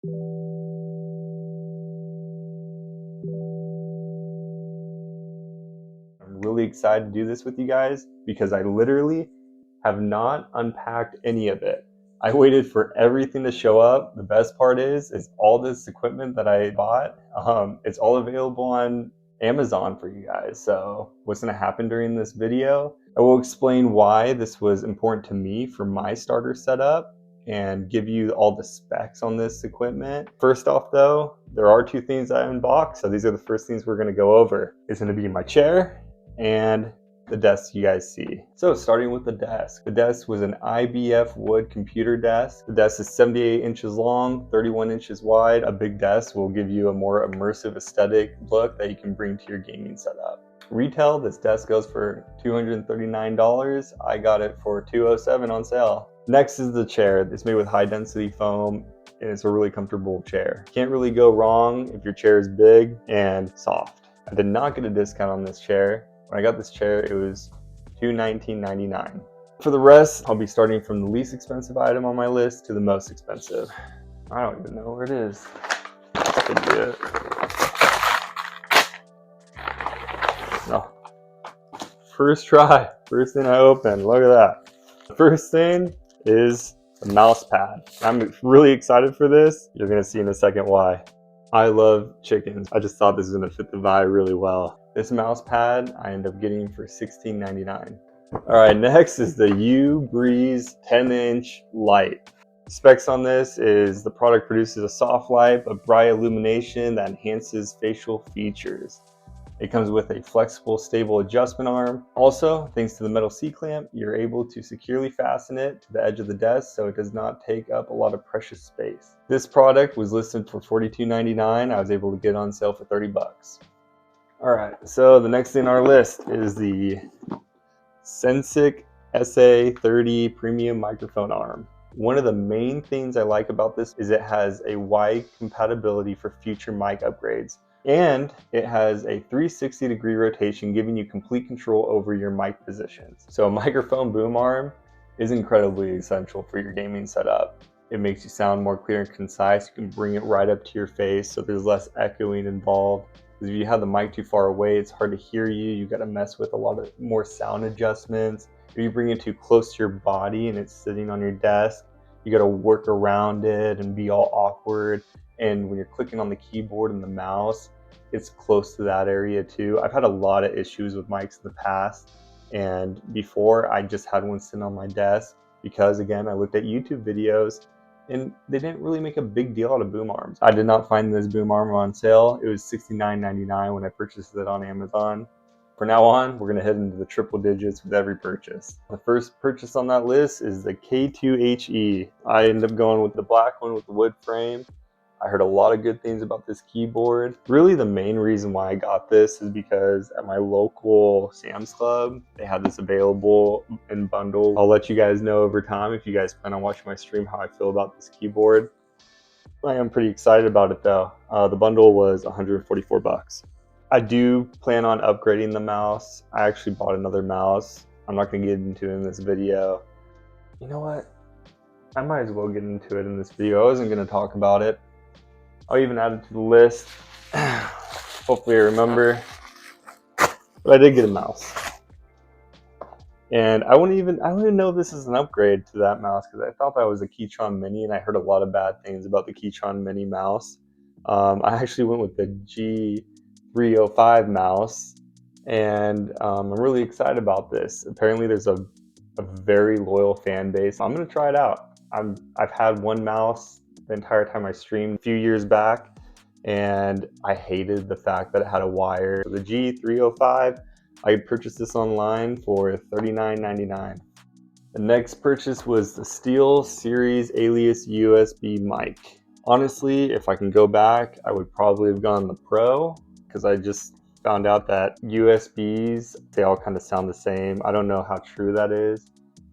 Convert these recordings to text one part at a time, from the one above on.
I'm really excited to do this with you guys because I literally have not unpacked any of it. I waited for everything to show up. The best part is all this equipment that I bought, it's all available on Amazon for you guys. So what's gonna happen during this video, I will explain why this was important to me for my starter setup and give you all the specs on this equipment. First off though, there are two things I unboxed. So these are the first things we're gonna go over. It's gonna be my chair and the desk you guys see. So starting with the desk. The desk was an IBF wood computer desk. The desk is 78 inches long, 31 inches wide. A big desk will give you a more immersive aesthetic look that you can bring to your gaming setup. Retail, this desk goes for $239. I got it for $207 on sale. Next is the chair. It's made with high density foam and it's a really comfortable chair. Can't really go wrong if your chair is big and soft. I did not get a discount on this chair. When I got this chair, it was $219.99. For the rest, I'll be starting from the least expensive item on my list to the most expensive. I don't even know where it is. This could be it. No. First try, first thing I opened, look at that. The first thing is the mouse pad. I'm really excited for this. You're gonna see in a second why. I love chickens. I just thought this was gonna fit the vibe really well. This mouse pad I ended up getting for $16.99. All right, next is the UBeesize 10-inch light. Specs on this is the product produces a soft light, but bright illumination that enhances facial features. It comes with a flexible, stable adjustment arm. Also, thanks to the metal C-clamp, you're able to securely fasten it to the edge of the desk so it does not take up a lot of precious space. This product was listed for $42.99. I was able to get it on sale for 30 bucks. All right, so the next thing on our list is the Sensic SA30 premium microphone arm. One of the main things I like about this is it has a wide compatibility for future mic upgrades. And it has a 360-degree rotation, giving you complete control over your mic positions. So a microphone boom arm is incredibly essential for your gaming setup. It makes you sound more clear and concise. You can bring it right up to your face so there's less echoing involved. Because if you have the mic too far away, it's hard to hear you. You got to mess with a lot of more sound adjustments. If you bring it too close to your body and it's sitting on your desk, you got to work around it and be all awkward. And when you're clicking on the keyboard and the mouse, it's close to that area too. I've had a lot of issues with mics in the past, and before I just had one sitting on my desk because, again, I looked at YouTube videos and they didn't really make a big deal out of boom arms. I did not find this boom arm on sale. It was $69.99 when I purchased it on Amazon. From now on, we're gonna head into the triple digits with every purchase. The first purchase on that list is the K2HE. I ended up going with the black one with the wood frame. I heard a lot of good things about this keyboard. Really the main reason why I got this is because at my local Sam's Club, they had this available in bundle. I'll let you guys know over time if you guys plan on watching my stream how I feel about this keyboard. I am pretty excited about it though. The bundle was 144 bucks. I do plan on upgrading the mouse. I actually bought another mouse. I'm not gonna get into it in this video. You know what? I might as well get into it in this video. I wasn't gonna talk about it. I'll even add it to the list. Hopefully I remember. But I did get a mouse. And I don't even know if this is an upgrade to that mouse because I thought that was a Keychron Mini and I heard a lot of bad things about the Keychron Mini mouse. I actually went with the G305 mouse and I'm really excited about this. Apparently there's a very loyal fan base. I'm gonna try it out. I've had one mouse the entire time I streamed a few years back, and I hated the fact that it had a wire. The G305, I purchased this online for $39.99. The next purchase was the SteelSeries Alias USB mic. Honestly, if I can go back, I would probably have gone the Pro, because I just found out that USBs, they all kind of sound the same. I don't know how true that is.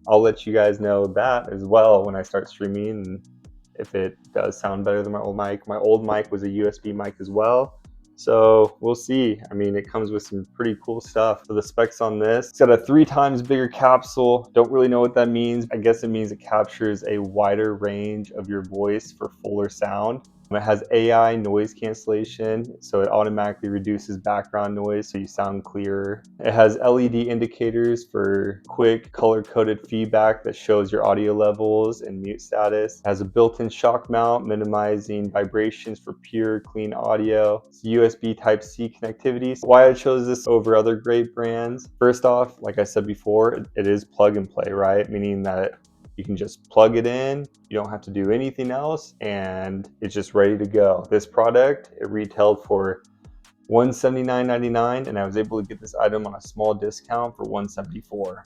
I'll let you guys know that as well when I start streaming, and if it does sound better than my old mic. My old mic was a USB mic as well. So we'll see. I mean, it comes with some pretty cool stuff. For the specs on this, it's got a 3 times bigger capsule. Don't really know what that means. I guess it means it captures a wider range of your voice for fuller sound. It has AI noise cancellation, so it automatically reduces background noise so you sound clearer. It has LED indicators for quick color-coded feedback that shows your audio levels and mute status. It has a built-in shock mount, minimizing vibrations for pure, clean audio. It's USB Type-C connectivity. Why I chose this over other great brands? First off, like I said before, it is plug and play, right? Meaning that you can just plug it in, you don't have to do anything else, and it's just ready to go. This product, it retailed for $179.99, and I was able to get this item on a small discount for $174.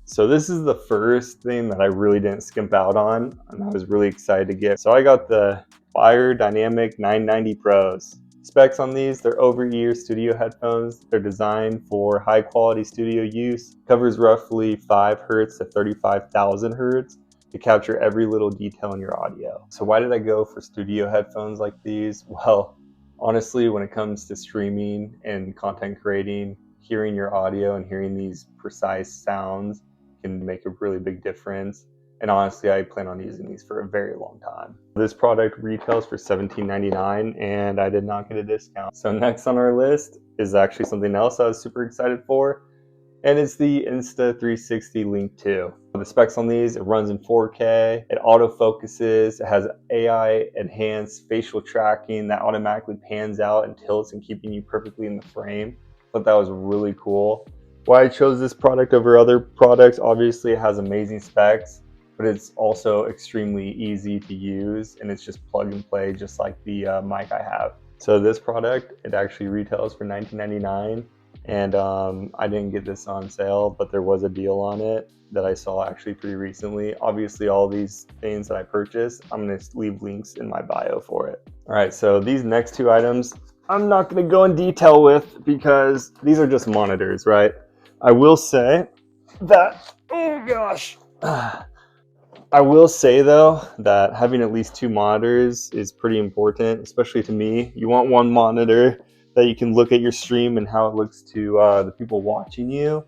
So this is the first thing that I really didn't skimp out on, and I was really excited to get. So I got the Beyerdynamic 990 Pros. Specs on these, they're over-ear studio headphones. They're designed for high quality studio use. Covers roughly 5 Hz to 35,000 Hz to capture every little detail in your audio. So why did I go for studio headphones like these? Well, honestly, when it comes to streaming and content creating, hearing your audio and hearing these precise sounds can make a really big difference. And honestly, I plan on using these for a very long time. This product retails for $17.99 and I did not get a discount. So next on our list is actually something else I was super excited for, and it's the Insta360 Link 2. The specs on these, it runs in 4K, it autofocuses, it has AI enhanced facial tracking that automatically pans out and tilts and keeping you perfectly in the frame. I thought that was really cool. Why I chose this product over other products, obviously it has amazing specs, but it's also extremely easy to use, and it's just plug and play, just like the mic I have. So this product, it actually retails for $19.99, and I didn't get this on sale, but there was a deal on it that I saw actually pretty recently. Obviously, all these things that I purchased, I'm gonna leave links in my bio for it. All right, so these next two items, I'm not gonna go in detail with because these are just monitors, right? I will say that, oh gosh. I will say though that having at least 2 monitors is pretty important, especially to me. You want one monitor that you can look at your stream and how it looks to the people watching you,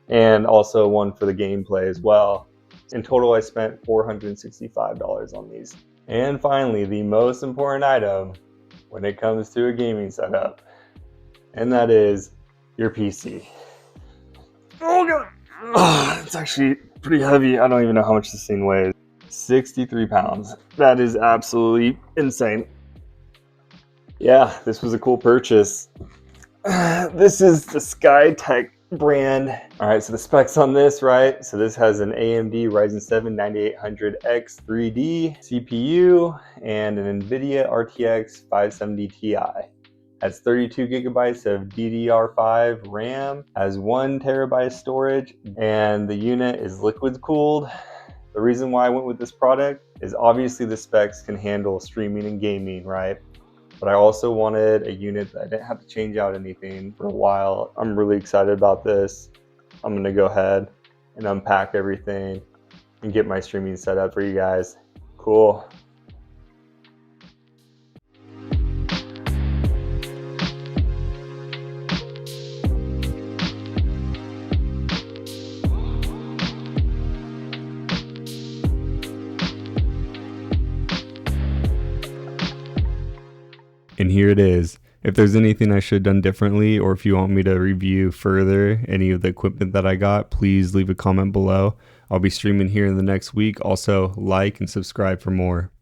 and also one for the gameplay as well. In total, I spent $465 on these. And finally, the most important item when it comes to a gaming setup, and that is your PC. Oh god! It's actually pretty heavy. I don't even know how much this thing weighs. 63 pounds. That is absolutely insane. Yeah, this was a cool purchase. This is the Skytech brand. All right, so the specs on this, right? So this has an AMD Ryzen 7 9800X 3D CPU and an NVIDIA RTX 570 Ti. Has 32 gigabytes of DDR5 RAM, has 1 terabyte storage, and the unit is liquid cooled. The reason why I went with this product is obviously the specs can handle streaming and gaming, right? But I also wanted a unit that I didn't have to change out anything for a while. I'm really excited about this. I'm gonna go ahead and unpack everything and get my streaming set up for you guys. Cool. And here it is. If there's anything I should have done differently, or if you want me to review further any of the equipment that I got, please leave a comment below. I'll be streaming here in the next week. Also, like and subscribe for more.